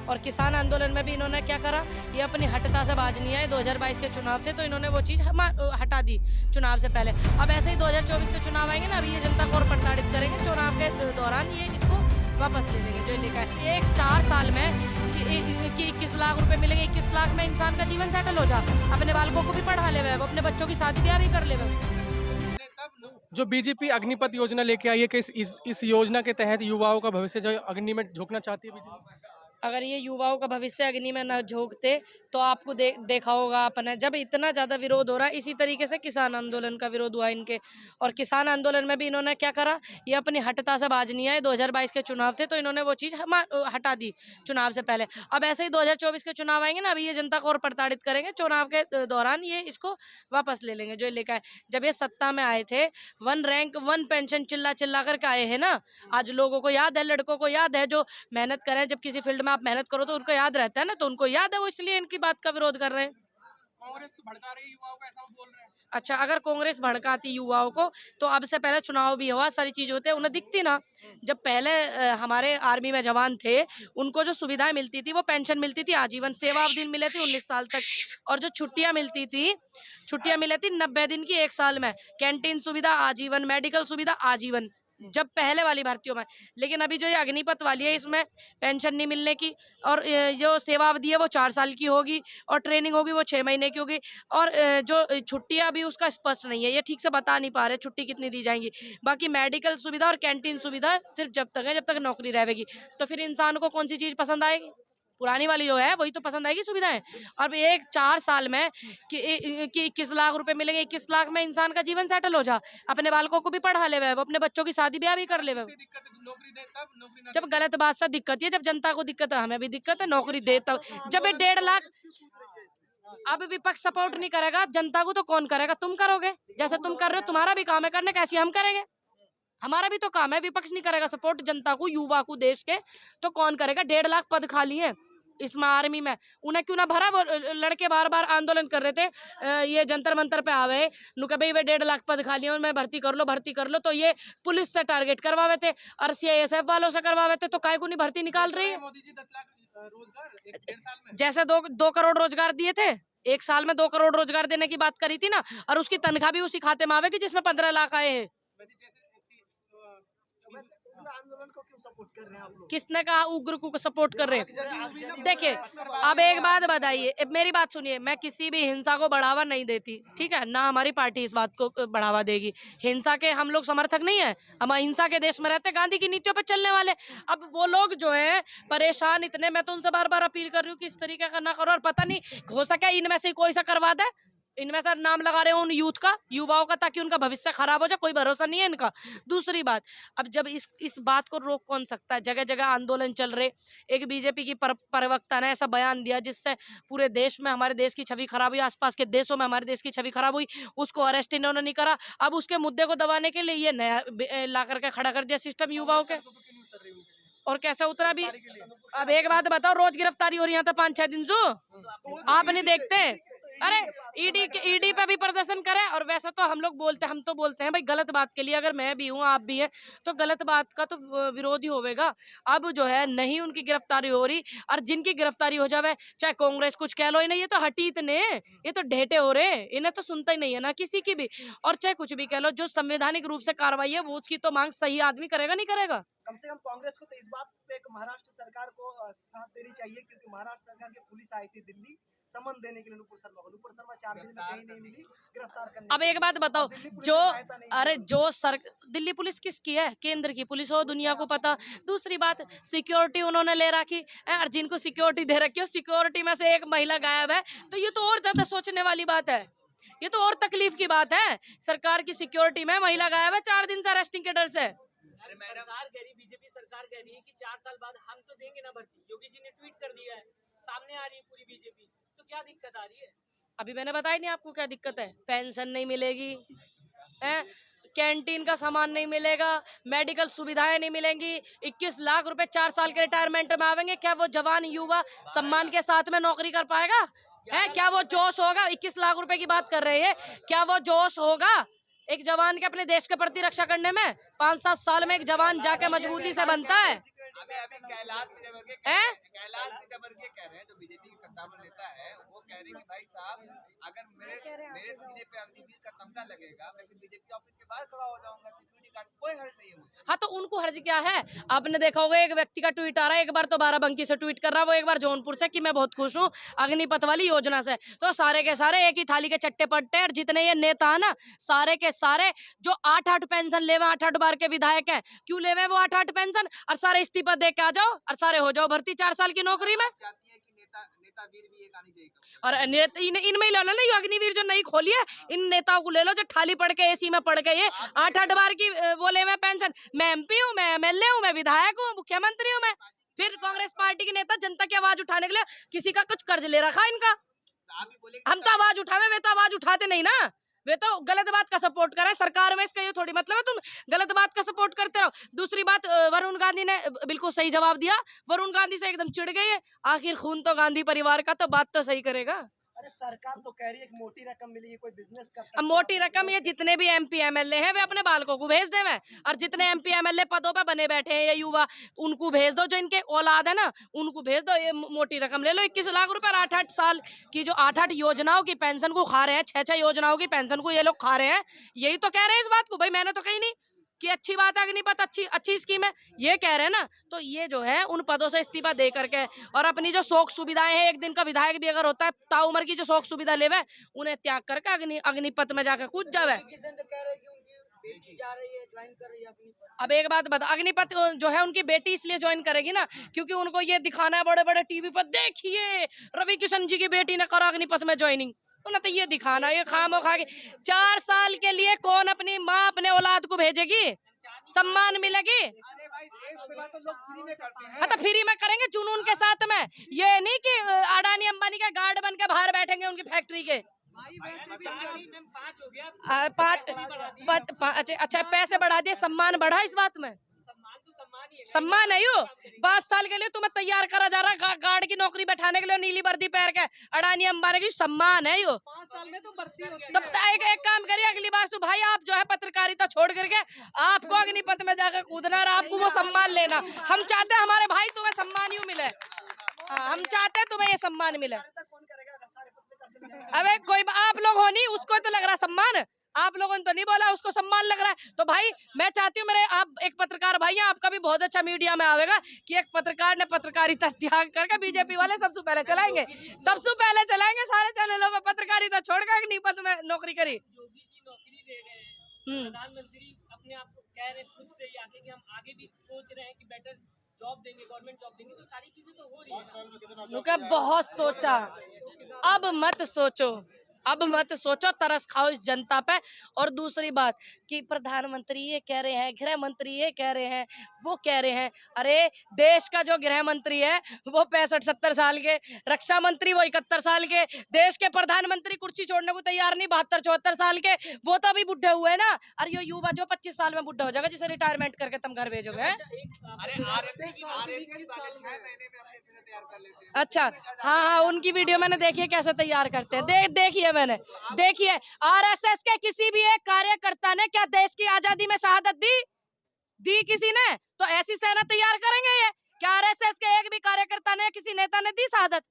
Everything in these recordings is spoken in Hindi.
और किसान आंदोलन में भी इन्होंने क्या करा, ये अपनी हटता से बाज नहीं आए। 2022 के चुनाव थे तो इन्होंने वो चीज़ हटा दी चुनाव से पहले। अब ऐसे ही 2024 के चुनाव आएंगे ना, अभी ये जनता को और प्रताड़ित करेंगे, चुनाव के दौरान ये इसको वापस ले लेंगे जो लिखा है। एक 4 साल में कि 21 लाख रुपए मिलेंगे, 21 लाख में इंसान का जीवन सेटल हो जा, अपने बालकों को भी पढ़ा ले, वो अपने बच्चों की शादी ब्याह भी कर ले। जो बीजेपी अग्निपथ योजना लेके आई है कि इस योजना के तहत युवाओं का भविष्य जो अग्नि में झोंकना चाहती है बीजेपी। अगर ये युवाओं का भविष्य अग्नि में न झोंकते तो आपको देखा होगा आपने, जब इतना ज़्यादा विरोध हो रहा है, इसी तरीके से किसान आंदोलन का विरोध हुआ इनके। और किसान आंदोलन में भी इन्होंने क्या करा, ये अपनी हटता से बाज नहीं आए। 2022 के चुनाव थे तो इन्होंने वो चीज़ हटा दी चुनाव से पहले। अब ऐसे ही 2024 के चुनाव आएंगे ना, अभी ये जनता को और प्रताड़ित करेंगे, चुनाव के दौरान ये इसको वापस ले लेंगे जो लिखा है। जब ये सत्ता में आए थे, 1 रैंक 1 पेंशन चिल्ला चिल्ला करके आए हैं ना। आज लोगों को याद है, लड़कों को याद है जो मेहनत करें, जब किसी फील्ड में आप मेहनत करो तो उनको याद रहता है ना, तो उनको याद है, वो इसलिए इनकी बात का विरोध कर रहे हैं। कांग्रेस तो भड़का रही है युवाओं को, ऐसा वो बोल रहे हैं। अच्छा, अगर कांग्रेस भड़काती युवाओं को तो अब से पहले चुनाव भी हुआ, सारी चीज होते हैं, उन्हें दिखती ना। जब पहले हमारे आर्मी में जवान थे, उनको जो सुविधाएं मिलती थी, वो पेंशन मिलती थी, आजीवन सेवा दिन मिले थे 19 साल तक, और जो छुट्टियां मिलती थी, छुट्टियां मिली थी 90 दिन की 1 साल में, कैंटीन सुविधा आजीवन, मेडिकल सुविधा आजीवन, जब पहले वाली भर्तियों में। लेकिन अभी जो ये अग्निपथ वाली है, इसमें पेंशन नहीं मिलने की, और जो सेवा अवधि है वो 4 साल की होगी, और ट्रेनिंग होगी वो 6 महीने की होगी, और जो छुट्टियां अभी उसका स्पष्ट नहीं है, ये ठीक से बता नहीं पा रहे छुट्टी कितनी दी जाएंगी। बाकी मेडिकल सुविधा और कैंटीन सुविधा सिर्फ जब तक है जब तक नौकरी रहेगी। तो फिर इंसान को कौन सी चीज पसंद आएगी? पुरानी वाली जो है वही तो पसंद आएगी सुविधाएं। अब एक 4 साल में कि 21 लाख रुपए मिलेंगे, 21 लाख में इंसान का जीवन सेटल हो जा, अपने बालकों को भी पढ़ा ले, वो अपने बच्चों की शादी ब्याह भी कर ले। जब गलत बात से दिक्कत है, जब जनता को दिक्कत है, हमें भी दिक्कत है, नौकरी दे तब। जब ये 1.5 लाख, अब विपक्ष सपोर्ट नहीं करेगा जनता को तो कौन करेगा? तुम करोगे, जैसे तुम कर रहे हो, तुम्हारा भी काम है करने, कैसे हम करेंगे? हमारा भी तो काम है। विपक्ष नहीं करेगा सपोर्ट जनता को, युवा को, देश के, तो कौन करेगा? 1.5 लाख पद खाली है इसमें आर्मी में, उन्हें क्यों ना भरा? वो लड़के बार बार आंदोलन कर रहे थे, ये जंतर मंतर पे आवे नु के भाई वे 1.5 लाख पद खाली है, मैं भर्ती कर लो, भर्ती कर लो। तो ये पुलिस से टारगेट करवावे थे और सीआईएसएफ वालों से करवावे थे, तो काय को नहीं भर्ती निकाल रही है? मोदी जी 10 लाख रोजगार 1.5 साल में, जैसे 2 करोड़ रोजगार दिए थे, 1 साल में 2 करोड़ रोजगार देने की बात करी थी ना, और उसकी तनख्वाह भी उसी खाते में आवेगी जिसमें 15 लाख आए हैं। आंदोलन को क्यों सपोर्ट कर रहे हैं आप लोग? किसने कहा उग्र को सपोर्ट कर रहे हैं? देखिए, अब एक बात बताइए, मेरी बात सुनिए, मैं किसी भी हिंसा को बढ़ावा नहीं देती, ठीक है ना? हमारी पार्टी इस बात को बढ़ावा देगी। हिंसा के हम लोग समर्थक नहीं है, हम अहिंसा के देश में रहते, गांधी की नीतियों पर चलने वाले। अब वो लोग जो है परेशान इतने, मैं तो उनसे बार बार अपील कर रही हूँ कि इस तरीके का ना करो। और पता नहीं, हो सके इनमें से कोई सा करवा दे, इनमें से नाम लगा रहे हो उन यूथ का, युवाओं का, ताकि उनका भविष्य खराब हो जाए, कोई भरोसा नहीं है इनका। दूसरी बात, अब जब इस बात को रोक कौन सकता है? जगह जगह आंदोलन चल रहे, एक बीजेपी की प्रवक्ता ने ऐसा बयान दिया जिससे पूरे देश में हमारे देश की छवि खराब हुई, आसपास के देशों में हमारे देश की छवि खराब हुई, उसको अरेस्ट इन्होंने नहीं करा। अब उसके मुद्दे को दबाने के लिए ये नया ला करके खड़ा कर दिया सिस्टम युवाओं के। और कैसे उतरा भी? अब एक बात बताओ, रोज गिरफ्तारी हो रही है तो 5-6 दिन जो आप नहीं देखते? अरे ईडी पे भी प्रदर्शन करे। और वैसा तो हम लोग हम तो बोलते हैं भाई गलत बात के लिए, अगर मैं भी हूँ आप भी हैं तो गलत बात का तो विरोध ही होगा। अब जो है नहीं उनकी गिरफ्तारी हो रही, और जिनकी गिरफ्तारी हो जावे, चाहे कांग्रेस कुछ कह लो, इन्हें ये तो हटी इतने, ये तो ढेटे हो रहे, इन्हें तो सुनता ही नहीं है ना किसी की भी। और चाहे कुछ भी कह लो, जो संवैधानिक रूप से कार्रवाई है वो उसकी तो मांग सही आदमी करेगा, नहीं करेगा? कम से कम कांग्रेस को तो इस बात पे एक महाराष्ट्र सरकार को साथ देनी चाहिए, क्योंकि महाराष्ट्र सरकार की पुलिस आई थी दिल्ली समन देने के लिए नुपुर शर्मा को। नुपुर शर्मा 4 दिन में कहीं नहीं मिली गिरफ्तार करने। अब एक बात बताओ, दिल्ली पुलिस किसकी है? केंद्र की पुलिस हो, दुनिया को पता। दूसरी बात, सिक्योरिटी उन्होंने ले रखी है, और जिनको सिक्योरिटी दे रखी हो, सिक्योरिटी में से एक महिला गायब है, तो ये तो और ज्यादा सोचने वाली बात है, ये तो और तकलीफ की बात है। सरकार की सिक्योरिटी में महिला गायब है 4 दिन से अरेस्टिंग के डर से। सरकार कह रही, बीजेपी सरकार कह रही है कि 4 साल बाद हम तो देंगे ना भर्ती। योगी जी ने ट्वीट कर दिया है, सामने आ रही है पूरी बीजेपी, तो क्या दिक्कत आ रही है? अभी मैंने बताया नहीं आपको क्या दिक्कत है? पेंशन नहीं मिलेगी, कैंटीन का सामान नहीं मिलेगा, मेडिकल सुविधाएं नहीं मिलेंगी, 21 लाख रुपए 4 साल के रिटायरमेंट में आवेंगे। क्या वो जवान युवा सम्मान के साथ में नौकरी कर पाएगा? क्या वो जोश होगा? 21 लाख रुपए की बात कर रहे हैं, क्या वो जोश होगा एक जवान के अपने देश के प्रति रक्षा करने में? 5-7 साल में एक जवान जाके मजबूती से बनता है। अभी कैलाश विजयवर्गीय हैं? कैलाश विजयवर्गीय कह रहे हैं, जो बीजेपी के कद्दावर नेता है, वो कह रहे हैं कि भाई साहब अगर मेरे सीने पे अग्निवीर का तमगा लगेगा, मैं फिर बीजेपी ऑफिस के बाहर खड़ा हो जाऊंगा, सिक्योरिटी गार्ड कोई हर्ज नहीं है मुझे। हाँ, तो उनको हर्ज क्या है? आपने देखा होगा एक व्यक्ति का ट्वीट आ रहा है, एक बार तो बाराबंकी से ट्वीट कर रहा है, वो एक बार जौनपुर से, कि मैं बहुत खुश हूँ अग्निपथ वाली योजना से। तो सारे के सारे एक ही थाली के चट्टे पट्टे, और जितने ये नेता है ना, सारे के सारे जो 8-8 पेंशन लेवे, 8-8 बार के विधायक हैं, क्यों लेवे वो 8-8 पेंशन? और सारे इस्तीफा दे के आ जाओ और सारे हो जाओ भर्ती 4 साल की नौकरी में। चाहती है कि नेता वीर भी एक आनी चाहिए। और इनमें ही ले लो ना, ये अग्निवीर जो नई खोली है, इन नेताओं को ले लो जो ठाली पड़ के एसी में पड़ गए, 8-8 बार की वो ले मैं पेंशन। मैं एमपी हूँ, मैं एमएलए हूँ, मैं विधायक हूँ, मुख्यमंत्री हूँ मैं। फिर कांग्रेस पार्टी के नेता जनता की आवाज उठाने के लिए किसी का कुछ कर्ज ले रखा है इनका। आप भी बोले हम तो आवाज उठावे, वे तो आवाज उठाते नहीं ना, वे तो गलत बात का सपोर्ट कर रहे हैं सरकार में। इसका ये थोड़ी मतलब है तुम गलत बात का सपोर्ट करते रहो। दूसरी बात, वरुण गांधी ने बिल्कुल सही जवाब दिया, वरुण गांधी से एकदम चिढ़ गई है। आखिर खून तो गांधी परिवार का, तो बात तो सही करेगा। अरे सरकार तो कह रही है कि मोटी रकम मिलेगी, कोई बिजनेस कर सकता अब है। मोटी रकम ये जितने भी एमपी एमएलए हैं वे अपने बालकों को भेज देवे, और जितने एमपी एमएलए पदों पे बने बैठे हैं ये युवा, उनको भेज दो, जो इनके औलाद है ना उनको भेज दो। ये मोटी रकम ले लो, 21 लाख रुपए, 8-8 साल की जो 8-8 योजनाओं की पेंशन को खा रहे हैं, 6-6 योजनाओं की पेंशन को ये लोग खा रहे हैं। यही तो कह रहे हैं इस बात को, भाई मैंने तो कही नहीं कि अच्छी बात है अग्निपथ, अच्छी स्कीम है, ये कह रहे हैं ना। तो ये जो है उन पदों से इस्तीफा दे करके, और अपनी जो शौक सुविधाएं हैं, एक दिन का विधायक भी अगर होता है ताउम्र की जो शौक सुविधा लेवे, उन्हें त्याग करके अग्निपथ में जाकर कूद जावे। अब एक बात बता, अग्निपथ जो है उनकी बेटी इसलिए ज्वाइन करेगी ना क्योंकि उनको ये दिखाना है बड़े बड़े टीवी पर, देखिए रवि किशन जी की बेटी ने करा अग्निपथ में ज्वाइनिंग। उन्हें तो ये दिखाना, ये खामो खा के 4 साल के लिए कौन अपनी माँ अपने औलाद को भेजेगी? सम्मान मिलेगी? अरे भाई देश सेवा तो लोग फ्री में करते हैं। हाँ, तो फ्री में करेंगे जुनून के साथ में। ये नहीं कि अडानी अंबानी के गार्ड बन के बाहर बैठेंगे उनकी फैक्ट्री के। 5 हो गया। 5 अच्छा पैसे बढ़ा दिए, सम्मान बढ़ा इस बात में? सम्मान तो सम्मान ही है। सम्मान है यो। 5 साल के लिए तुम्हें तैयार करा जा रहा है गार्ड की नौकरी बैठाने के लिए, नीली वर्दी पहन के, अडानी अंबानी की सम्मान है यो। 5 साल में तो भर्ती होती है। तब एक काम करिए, अगली बार से भाई आप जो है पत्रकारिता छोड़ करके आपको अग्निपथ में जाकर कूदना और आपको वो सम्मान लेना। हम चाहते हैं हमारे भाई तुम्हें सम्मान यूं मिले। हाँ, हम चाहते हैं तुम्हें ये सम्मान मिले। कौन करेगा अगर सारे पत्रकार चले जाएंगे? अबे कोई आप लोग हो नहीं, उसको तो लग रहा सम्मान, आप लोगों ने तो नहीं बोला उसको सम्मान लग रहा है। तो भाई मैं चाहती हूँ मेरे आप एक पत्रकार भाई हैं, आपका भी बहुत अच्छा मीडिया में आवेगा कि एक पत्रकार ने पत्रकारिता त्याग करके, बीजेपी वाले सबसे पहले चलाएंगे सारे चैनलों में पत्रकारिता छोड़कर अग्निपथ में नौकरी करी। योगी जी नौकरी दे रहे हैं, प्रधानमंत्री अपने आप को कह रहे हैं खुद से ही आके कि हम आगे भी सोच रहे हैं कि बेटर जॉब देंगे, गवर्नमेंट जॉब देंगे, तो सारी चीजें तो हो रही है। लोग बहुत सोचा, अब मत सोचो, तरस खाओ इस जनता पे। और दूसरी बात कि प्रधानमंत्री ये कह रहे हैं, गृह मंत्री ये कह रहे हैं, वो कह रहे हैं, अरे देश का जो गृह मंत्री है वो 65-70 साल के, रक्षा मंत्री वो 71 साल के, देश के प्रधानमंत्री कुर्सी छोड़ने को तैयार नहीं 72-74 साल के, वो तो अभी बुढ़े हुए ना। और ये युवा जो 25 साल में बुढ़ा हो जाएगा, जिसे रिटायरमेंट करके तुम घर भेजोगे। अरे आरएसएस वाले 6 महीने में अपने सीने तैयार कर लेते हैं। अच्छा, हाँ, उनकी वीडियो मैंने देखी है कैसे तैयार करते हैं, देखिए मैंने देखिए। आरएसएस के किसी भी एक कार्यकर्ता ने क्या देश की आजादी में शहादत दी किसी ने? तो ऐसी सेना तैयार करेंगे ये? क्या आरएसएस के एक भी कार्यकर्ता ने, किसी नेता ने दी शहादत?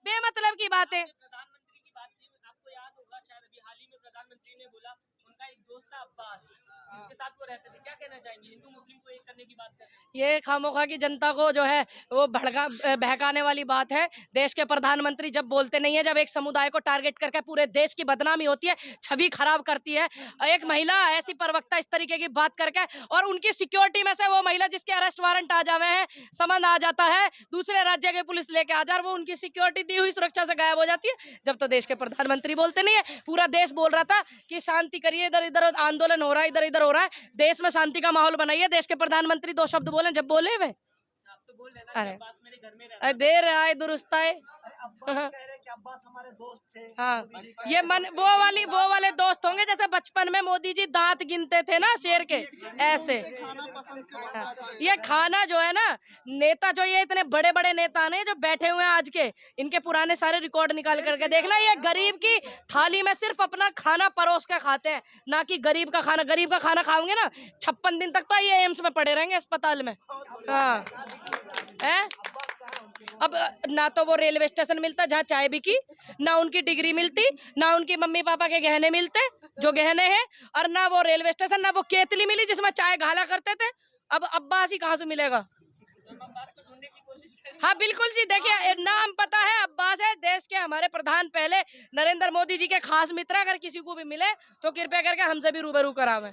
बेमतलब की बात है। प्रधानमंत्री की बात की आपको याद होगा, शायद अभी हाल ही में प्रधानमंत्री ने बोला उनका एक दोस्त था अब्बास, जिसके साथ वो रहते थे। क्या कहना चाहेंगे? हिंदू मुस्लिम को एक करने की बात कर रहे हैं। ये खामोखा की जनता को जो है वो बहकाने वाली बात है। देश के प्रधानमंत्री जब बोलते नहीं है, जब एक समुदाय को टारगेट करके पूरे देश की बदनामी होती है, छवि खराब करती है एक महिला ऐसी प्रवक्ता इस तरीके की बात करके, और उनकी सिक्योरिटी में से वो महिला जिसके अरेस्ट वारंट आ जावे हैं, समन आ जाता है, दूसरे राज्य के पुलिस लेके आ जा, वो उनकी सिक्योरिटी दी हुई सुरक्षा से गायब हो जाती है। जब तो देश के प्रधानमंत्री बोलते नहीं है, पूरा देश बोल रहा था कि शांति करिए, इधर इधर आंदोलन हो रहा है, इधर इधर हो रहा है, देश में शांति का माहौल बनाइए, देश के प्रधानमंत्री 2 शब्द बोले, जब बोले वे आप तो बोल रहे हैं ना कि अब्बास मेरे खाली घर में रहता देर आए दुरुस्त आए। अब्बास कह रहे हैं कि अब्बास हमारे दोस्त थे हाँ, मोदी जी का। ये मन वो वाले दोस्त होंगे जैसे बचपन में मोदी जी दांत गिनते थे ना शेर के, ऐसे। हाँ, ये खाना जो है ना, नेता जो ये इतने बड़े बड़े नेता ने जो बैठे हुए हैं आज के, इनके पुराने सारे रिकॉर्ड निकाल करके देखना, ये गरीब की थाली में सिर्फ अपना खाना परोस के खाते हैं, ना कि गरीब का खाना। गरीब का खाना खाओगे ना 56 दिन तक तो ये एम्स में पड़े रहेंगे, अस्पताल में। हाँ है। अब ना तो वो रेलवे स्टेशन मिलता जहाँ चाय बिकी, ना उनकी डिग्री मिलती, ना उनकी मम्मी पापा के गहने मिलते जो गहने हैं, और ना वो रेलवे स्टेशन, ना वो केतली मिली जिसमें चाय घाला करते थे। अब अब्बास ही कहाँ से मिलेगा? अब्बास को ढूंढने की कोशिश करें। हाँ बिल्कुल जी, देखिए नाम पता है, अब्बास है, देश के हमारे प्रधान पहले नरेंद्र मोदी जी के खास मित्र। अगर किसी को भी मिले तो कृपया करके हमसे भी रूबरू करावें।